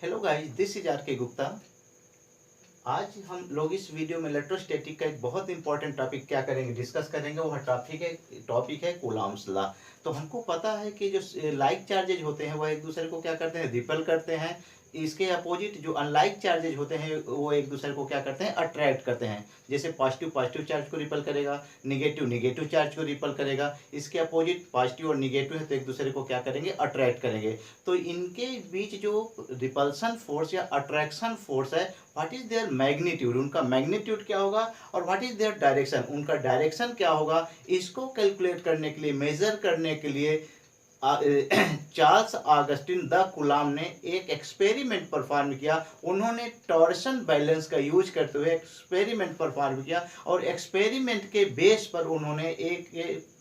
Hello guys, this is R K Gupta. आज हम लोग इस वीडियो में इलेक्ट्रोस्टैटिक का एक बहुत इंपॉर्टेंट टॉपिक क्या करेंगे, डिस्कस करेंगे। वह टॉपिक है कूलॉम्स लॉ। तो हमको पता है कि जो लाइक चार्जेज होते हैं वह एक दूसरे को क्या करते हैं, रिपल करते हैं। इसके अपोजिट जो अनलाइक चार्जेज होते हैं वो एक दूसरे को क्या करते हैं, अट्रैक्ट करते हैं। जैसे पॉजिटिव पॉजिटिव चार्ज को रिपल करेगा, निगेटिव निगेटिव चार्ज को रिपल करेगा। इसके अपोजिट पॉजिटिव और निगेटिव है तो एक दूसरे को क्या करेंगे, अट्रैक्ट करेंगे। तो इनके बीच जो रिपल्सन फोर्स या अट्रैक्शन फोर्स है, व्हाट इज देयर मैग्नीट्यूड, उनका मैग्नीट्यूड क्या होगा, और व्हाट इज देयर डायरेक्शन, उनका डायरेक्शन क्या होगा। इसको कैलकुलेट करने के लिए, मेजर करने के लिए चार्ल्स ऑगस्टिन द कुलाम ने एक एक्सपेरिमेंट परफॉर्म किया। उन्होंने टॉर्सन बैलेंस का यूज करते हुए एक्सपेरिमेंट परफॉर्म किया और एक्सपेरिमेंट के बेस पर उन्होंने एक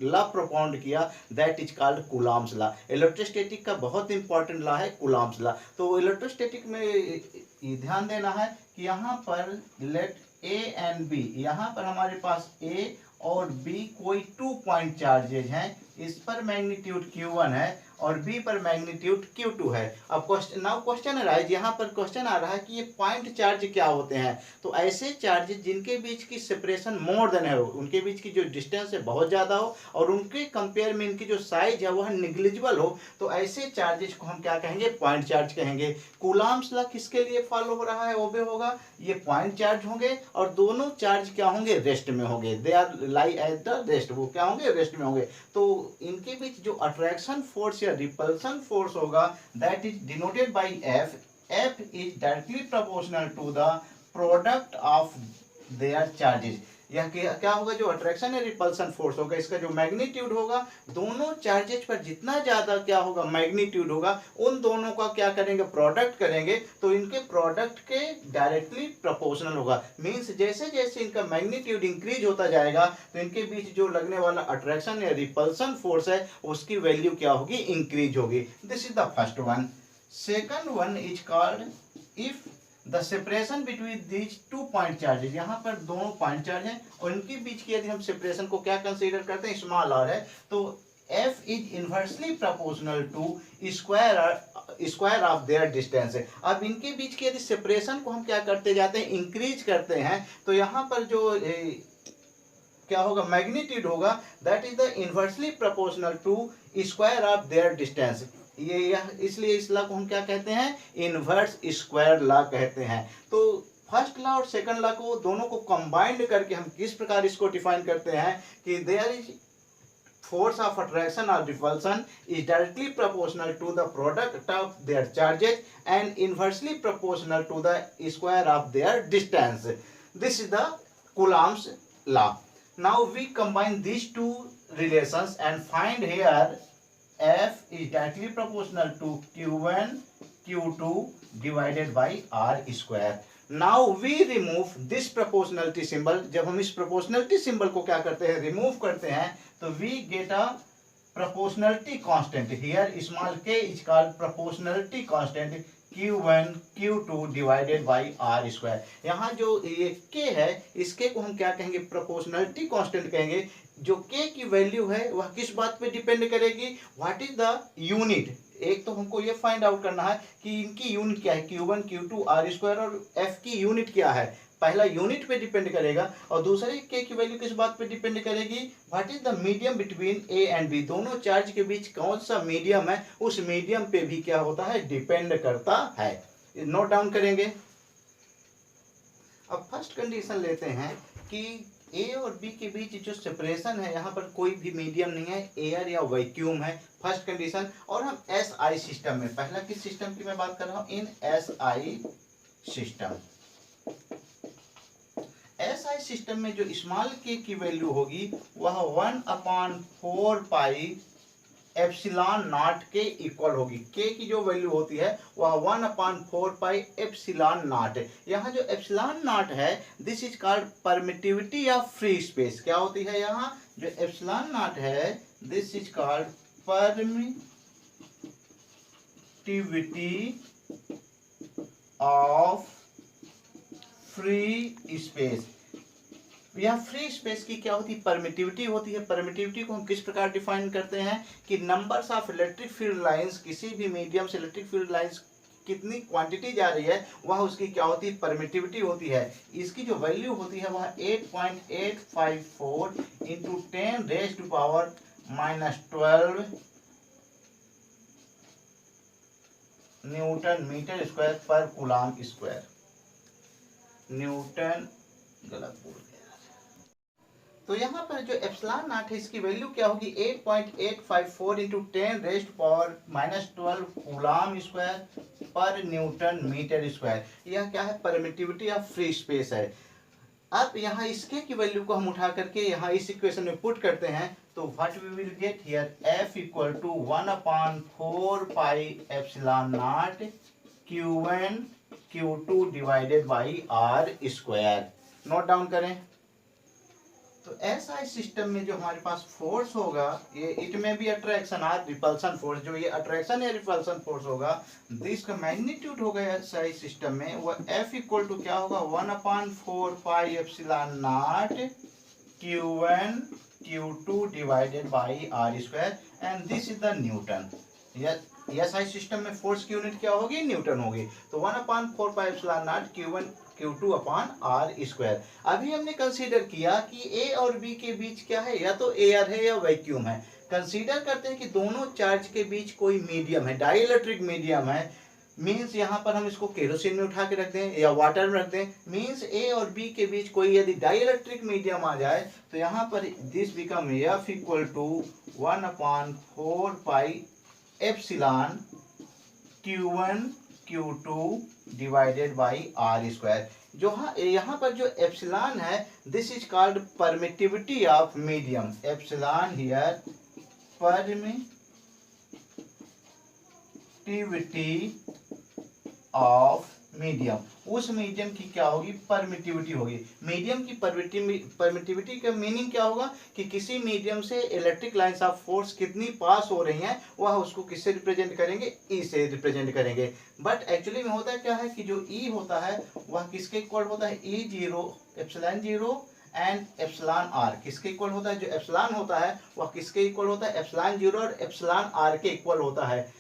लॉ प्रोपाउंड किया, that is called Coulomb's law. Electrostatic का बहुत इंपॉर्टेंट लॉ है कुलाम्स लॉ। तो इलेक्ट्रोस्टैटिक में ये ध्यान देना है कि यहाँ पर लेट ए एंड बी, यहाँ पर हमारे पास ए और बी कोई 2 पॉइंट चार्जेज हैं। इस पर मैग्नीट्यूड Q1 है और B पर मैग्नीट्यूड Q2 है। अब क्वेश्चन अराइज, यहाँ पर क्वेश्चन आ रहा है कि ये पॉइंट चार्ज क्या होते हैं। तो ऐसे चार्जेज जिनके बीच की सेपरेशन मोर देन है, उनके बीच की जो डिस्टेंस है बहुत ज़्यादा हो और उनके कंपेयर में इनकी जो साइज है वह निग्लिजिबल हो, तो ऐसे चार्जेज को हम क्या कहेंगे, पॉइंट चार्ज कहेंगे। कूलॉम्स लॉ किसके लिए फॉलो हो रहा है, ओबे होगा, ये पॉइंट चार्ज होंगे और दोनों चार्ज क्या होंगे, रेस्ट में होंगे। They are lie at the rest, वो क्या होंगे, रेस्ट में होंगे। तो इनके बीच जो अट्रैक्शन फोर्स या रिपल्सन फोर्स होगा, that is denoted by F. F is directly proportional to the product of their charges. यह क्या होगा, जो अट्रैक्शन या रिपल्सन फोर्स होगा, इसका जो मैग्नीट्यूड होगा, दोनों चार्जेज पर जितना ज्यादा क्या होगा, मैग्नीट्यूड होगा, उन दोनों का क्या करेंगे, प्रोडक्ट करेंगे, तो इनके प्रोडक्ट के डायरेक्टली प्रोपोर्शनल होगा। मींस जैसे जैसे इनका मैग्नीट्यूड इंक्रीज होता जाएगा तो इनके बीच जो लगने वाला अट्रैक्शन या रिपल्सन फोर्स है उसकी वैल्यू क्या होगी, इंक्रीज होगी। This is the first one. Second one is called if the separation between these 2 point charges, यहाँ पर दोनों पॉइंट चार्ज हैं और इनके बीच की यदि हम सेपरेशन को क्या कंसीडर करते हैं, स्मॉल आर है, तो F is inversely proportional to square of their distance है। अब इनके बीच की यदि सेपरेशन को हम क्या करते जाते हैं, इंक्रीज करते हैं, तो यहाँ पर जो क्या होगा, मैग्नीट्यूड होगा, that is the inversely proportional to square of their distance. ये इसलिए इस लॉ को हम क्या कहते हैं, इनवर्स स्क्वायर लॉ कहते हैं। तो फर्स्ट लॉ और सेकंड लॉ को दोनों को कंबाइंड करके हम किस प्रकार इसको डिफाइन करते हैं कि there is force of attraction or repulsion is directly proportional to the product of their charges and inversely proportional to the square of their distance. This is the Coulomb's law. Now we combine these two relations and find here F is directly proportional to Q1 Q2 divided by R square. Now we remove this proportionality symbol. जब हम इस proportionality symbol को क्या करते हैं, remove करते हैं, तो we get a proportionality constant. Here small k is called proportionality constant Q1 Q2 divided by R square. यहाँ जो ये k है, इस k को हम क्या कहेंगे, proportionality constant कहेंगे। जो k की वैल्यू है वह किस बात पे डिपेंड करेगी, व्हाट इज द यूनिट। एक तो हमको ये फाइंड आउट करना है कि इनकी यूनिट क्या है, Q1 Q2 R स्क्वायर, और F की यूनिट क्या है। पहला यूनिट पे डिपेंड करेगा और दूसरे k की वैल्यू किस बात पे डिपेंड करेगी, what is the medium between A and B। दोनों चार्ज के बीच कौन सा मीडियम है, उस मीडियम पे भी क्या होता है, डिपेंड करता है। नोट डाउन करेंगे। अब फर्स्ट कंडीशन लेते हैं कि ए और बी के बीच जो सेपरेशन है, यहाँ पर कोई भी मीडियम नहीं है, एयर या वैक्यूम है, फर्स्ट कंडीशन। और हम एस आई सिस्टम में, पहला किस सिस्टम की मैं बात कर रहा हूँ, in S I system. S I system में जो स्मॉल के की वैल्यू होगी वह 1/4 पाई एप्सिलॉन नॉट के इक्वल होगी। के की जो वैल्यू होती है वह 1/4 पाई एप्सिलॉन नॉट है। यहाँ जो एप्सिलॉन नॉट है, this is called permittivity of free space. क्या होती है यहाँ, जो एप्सिलॉन नॉट है, this is called permittivity of free space. यह फ्री स्पेस की क्या होती है, परमिटिविटी होती है। परमिटिविटी को हम किस प्रकार डिफाइन करते हैं कि numbers of electric field lines, किसी भी मीडियम से इलेक्ट्रिक फील्ड लाइंस कितनी क्वांटिटी जा रही है वह उसकी क्या होती है, परमिटिविटी होती है। इसकी जो वैल्यू होती है वह 8.854 इंटू 10⁻⁻12 न्यूटन मीटर स्क्वायर पर कूलाम स्क्वायर। न्यूटन गलत बोल गया। तो यहाँ पर जो एप्सिलॉन नॉट है इसकी वैल्यू क्या होगी, 8.854 इंटू 10⁻⁻12 कूलाम स्क्वायर पर न्यूटन मीटर स्क्वायर। यह क्या है, परमिटिविटी ऑफ फ्री स्पेस है। अब यहाँ इसके की वैल्यू को हम उठा करके यहाँ इस इक्वेशन में पुट करते हैं तो what we will get here, F equal to 1/4 pi epsilon naught Q1 Q2 divided by R square. Note down करें। तो ऐसा इस सिस्टम में जो हमारे पास फोर्स होगा, ये इट में भी अट्रैक्शन और रिपल्सन फोर्स, जो ये अट्रैक्शन या रिपल्सन फोर्स होगा, इसका मैग्नीट्यूड होगा ऐसा इस सिस्टम में, वो F इक्वल टू क्या होगा, 1/4 pi epsilon naught Q1 Q2 divided by R square and this is the Newton. Yes I system में फोर्स की यूनिट क्या होगी, न्यूटन होगी। तो 1/4 pi epsilon naught Q1 Q2 upon R square. अभी हमने कंसीडर किया कि A और B के बीच क्या है, या तो एयर है या वैक्यूम है। कंसीडर करते हैं कि दोनों चार्ज के बीच कोई मीडियम है, डाइइलेक्ट्रिक मीडियम है। मीन्स यहाँ पर हम इसको केरोसिन में उठा के रख दें या वाटर में रख दें। मीन्स A और B के बीच कोई यदि डाइइलेक्ट्रिक मीडियम आ जाए तो यहाँ पर this become F equal to 1/4 pi epsilon Q1 Q2 divided by R square. जो यहाँ पर जो एप्सिलॉन है, this is called permittivity of medium. Epsilon here permittivity of medium, उस मीडियम की क्या होगी, परमिटिविटी होगी। मीडियम की परमिटिविटी का मीनिंग क्या होगा कि किसी मीडियम से इलेक्ट्रिक लाइंस ऑफ फोर्स कितनी पास हो रही हैं, वह उसको किससे रिप्रेजेंट करेंगे, ई से रिप्रेजेंट करेंगे। बट एक्चुअली में होता क्या है कि जो ई होता है वह किसके इक्वल होता है, E zero epsilon zero and epsilon R. किसके इक्वल होता है, जो एप्सिलॉन होता है वह किसके इक्वल होता है, एप्सिलॉन जीरो और एप्सिलॉन आर के इक्वल होता है।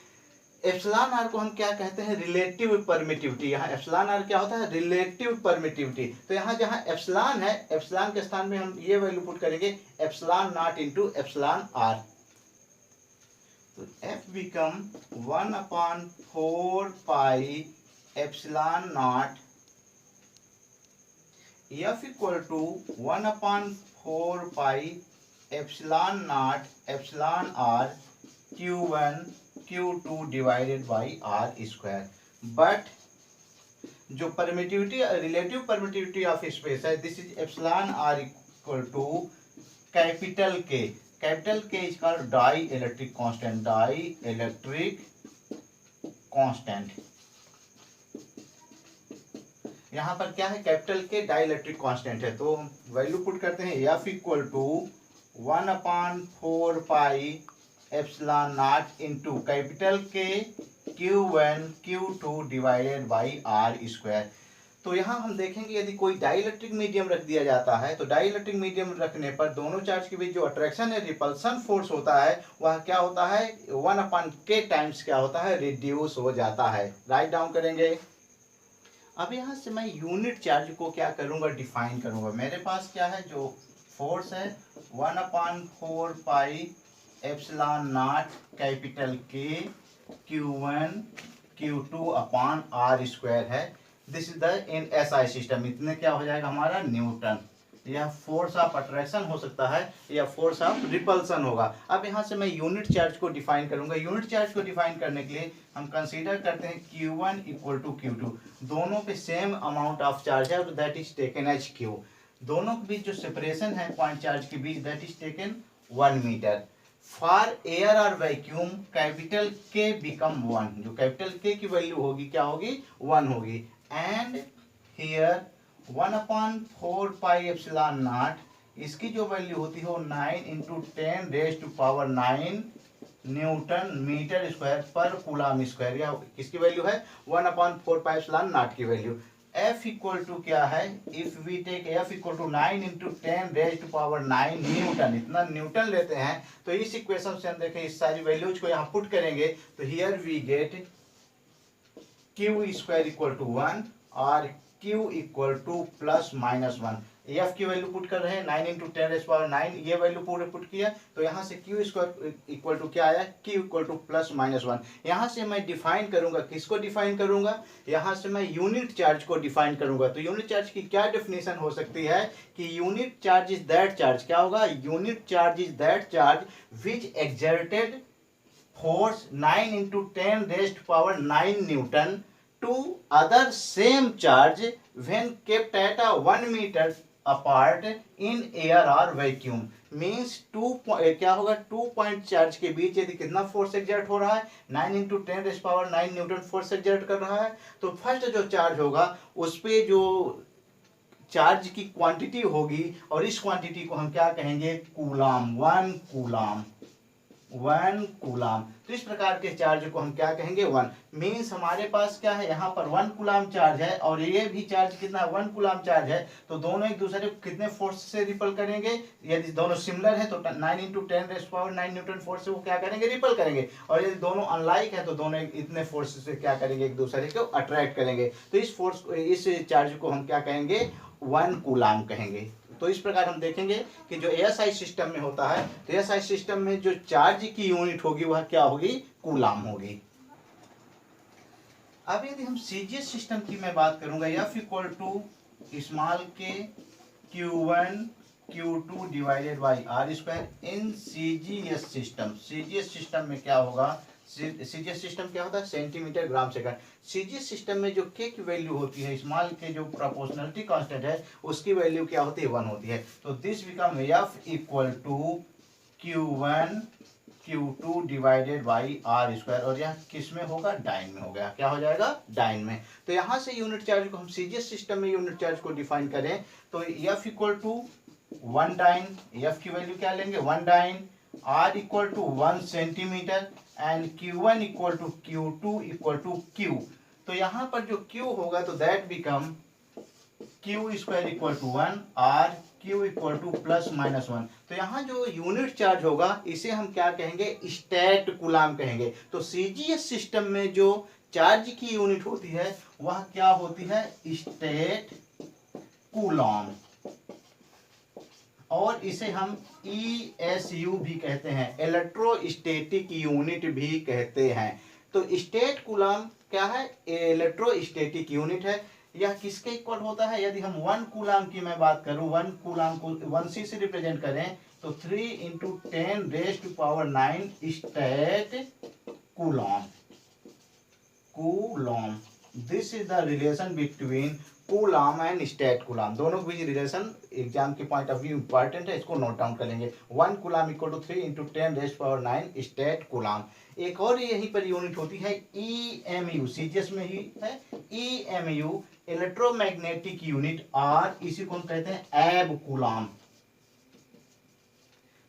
एप्सिलॉन आर को हम क्या कहते हैं, रिलेटिव परमिटिविटी। यहाँ एप्सिलॉन आर क्या होता है, रिलेटिव परमिटिविटी। तो यहाँ जहाँ एप्सिलॉन है, एप्सिलॉन के स्थान में हम ये वैल्यू पुट करेंगे, epsilon not into epsilon R. तो F become 1/4 pi epsilon nought F equal to 1/4 pi epsilon nought epsilon R Q1 Q2 divided by R square. But जो permittivity, relative permittivity of space है, this is epsilon R equal to capital K. Capital K is called dielectric constant, dielectric constant. यहाँ पर क्या है, capital के die electric constant है। तो value put करते हैं, F equal to 1/4 pi epsilon not into capital के Q1 Q2 divided by R square. तो यहाँ हम देखेंगे यदि कोई डाइइलेक्ट्रिक मीडियम रख दिया जाता है तो डाइइलेक्ट्रिक मीडियम रखने पर दोनों चार्ज के बीच जो अट्रैक्शन है, रिपल्सन फोर्स होता है, वह क्या होता है, 1/k टाइम्स क्या होता है, रिड्यूस हो जाता है। राइट डाउन करेंगे। अब यहाँ से मैं यूनिट चार्ज को क्या करूँगा, डिफाइन करूँगा। मेरे पास क्या है, जो फोर्स है 1/4 पाई एप्सिलॉन नॉट कैपिटल के Q1 Q2 upon R square है। This is the in SI system. इतने क्या हो जाएगा हमारा, न्यूटन। यह फोर्स ऑफ अट्रैक्शन हो सकता है या फोर्स ऑफ रिपल्सन होगा। अब यहाँ से मैं यूनिट चार्ज को डिफाइन करूंगा। यूनिट चार्ज को डिफाइन करने के लिए हम कंसीडर करते हैं Q1 इक्वल टू Q2। दोनों पे सेम अमाउंट ऑफ चार्ज है, that is taken as Q। दोनों के बीच जो सेपरेशन है पॉइंट चार्ज के बीच, that is taken 1 metre. For air और वैक्यूम कैपिटल के बिकम 1। जो कैपिटल के की वैल्यू होगी क्या होगी, 1 होगी। And here 1/4 pi epsilon naught, इसकी जो वैल्यू होती है 9 इंटू 10⁻⁹ न्यूटन मीटर स्क्वायर पर कूलाम स्क्वायर। या किसकी वैल्यू है, 1/4 पाई एप्सिलॉन नॉट की वैल्यू। F इक्वल टू क्या है, if we take F equal to 9 into 10⁻⁹ newton, इतना न्यूटन लेते हैं। तो इस इक्वेशन से हम देखें, इस सारी वैल्यूज को यहाँ पुट करेंगे तो here we get Q square equal to 1 और Q equal to plus minus 1। एफ की वैल्यू पुट कर रहे हैं 9 इंटू 10⁻⁹ ये वैल्यू पूरे पुट किया तो यहाँ से क्यू स्क्वायर इक्वल टू क्या आया, Q equal to plus minus 1। यहाँ से मैं डिफाइन करूंगा, किसको डिफाइन करूंगा, यहाँ से मैं यूनिट चार्ज को डिफाइन करूंगा। तो यूनिट चार्ज की क्या डेफिनेशन हो सकती है कि unit charge is that charge, क्या होगा, unit charge is that charge which exerted force 9 into 10⁻⁹ Newton to other same charge when kept at a 1 meter apart in air or vacuum। Means क्या होगा, 2 point charge के बीच यदि कितना force exert हो रहा है, 9 इंटू 10⁻⁹ न्यूटन फोर्स एग्जर्ट कर रहा है। तो फर्स्ट जो चार्ज होगा उस पे जो चार्ज की क्वांटिटी होगी और इस क्वांटिटी को हम क्या कहेंगे, कूलाम, 1 कूलाम। तो इस प्रकार के चार्ज को हम क्या कहेंगे, 1। मीन्स हमारे पास क्या है, यहाँ पर 1 कूलाम चार्ज है और ये भी चार्ज कितना, 1 कूलाम चार्ज है। तो दोनों एक दूसरे को कितने फोर्स से रिपल करेंगे, यदि दोनों सिमिलर है तो 9 इंटू 10⁻⁹ न्यूटन फोर्स से वो क्या करेंगे, रिपल करेंगे। और यदि दोनों अनलाइक है तो दोनों इतने फोर्स से क्या करेंगे, एक दूसरे को अट्रैक्ट करेंगे। तो इस फोर्स को, इस चार्ज को हम क्या कहेंगे, 1 कूलाम कहेंगे। तो इस प्रकार हम देखेंगे कि जो एएसआई सिस्टम में होता है, तो एएसआई सिस्टम में जो चार्ज की यूनिट होगी वह क्या होगी, कूलाम होगी। अब यदि हम सीजीएस सिस्टम की मैं बात करूंगा, एफ इक्वल टू स्मॉल के Q1 Q2 divided by R square in CGS system. CGS system में क्या होगा, सीजीएस सिस्टम क्या होता है, centimetre gram second. CGS system में जो के की वैल्यू होती है, स्मॉल के जो प्रोपोर्शनलिटी कांस्टेंट है उसकी वैल्यू क्या होती है, 1 होती है। तो this become F equal to Q1 Q2 divided by R square. और यह किस में होगा, डाइन में हो गया, क्या हो जाएगा, डाइन में। तो यहाँ से यूनिट चार्ज को हम सीजीएस सिस्टम में यूनिट चार्ज को डिफाइन करें तो F equal to 1 dyne, F की वैल्यू क्या लेंगे, 1 dyne, R equal to 1 centimetre and Q1 equal to Q2 equal to Q। तो यहाँ पर जो Q होगा तो that become Q square equal to 1 और Q equal to plus minus 1। तो यहाँ जो यूनिट चार्ज होगा इसे हम क्या कहेंगे, स्टेट कूलाम कहेंगे। तो सीजीएस सिस्टम में जो चार्ज की यूनिट होती है वह क्या होती है, स्टेट कूलाम, और इसे हम ESU भी कहते हैं, इलेक्ट्रोस्टैटिक यूनिट भी कहते हैं। तो स्टेट कूलाम क्या है, इलेक्ट्रोस्टैटिक यूनिट है। यह किसके इक्वल होता है, यदि हम 1 कूलाम की मैं बात करूं, 1 कूलाम को 1C से रिप्रेजेंट करें तो 3 into 10⁹ stat coulomb. This is the relation between coulomb and stat coulomb. दोनों के बीच रिलेशन एग्जाम के पॉइंट ऑफ व्यू इंपॉर्टेंट है, इसको नोट डाउन कर लेंगे। 1 coulomb equal to 3 into 10⁻⁹ stat coulomb. एक और यहीं पर यूनिट होती है EMU, सीजीएस में ही है EMU, इलेक्ट्रोमैग्नेटिक यूनिट, और इसी को हम कहते हैं एब कूलाम।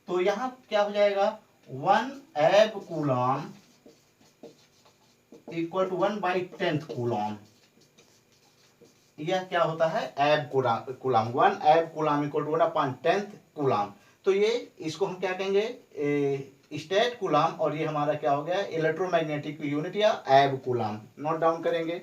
तो यहाँ क्या हो जाएगा, 1 एब कूलाम इक्वल टू 1/10 कूलाम। यह क्या होता है, एब कूलाम, 1 एब कूलाम इक्वल टू 1/10 कूलाम। तो ये इसको हम क्या कहेंगे, स्टेट कूलाम, और ये हमारा क्या हो गया, इलेक्ट्रोमैग्नेटिक यूनिट या एब कूलाम। नोट डाउन करेंगे।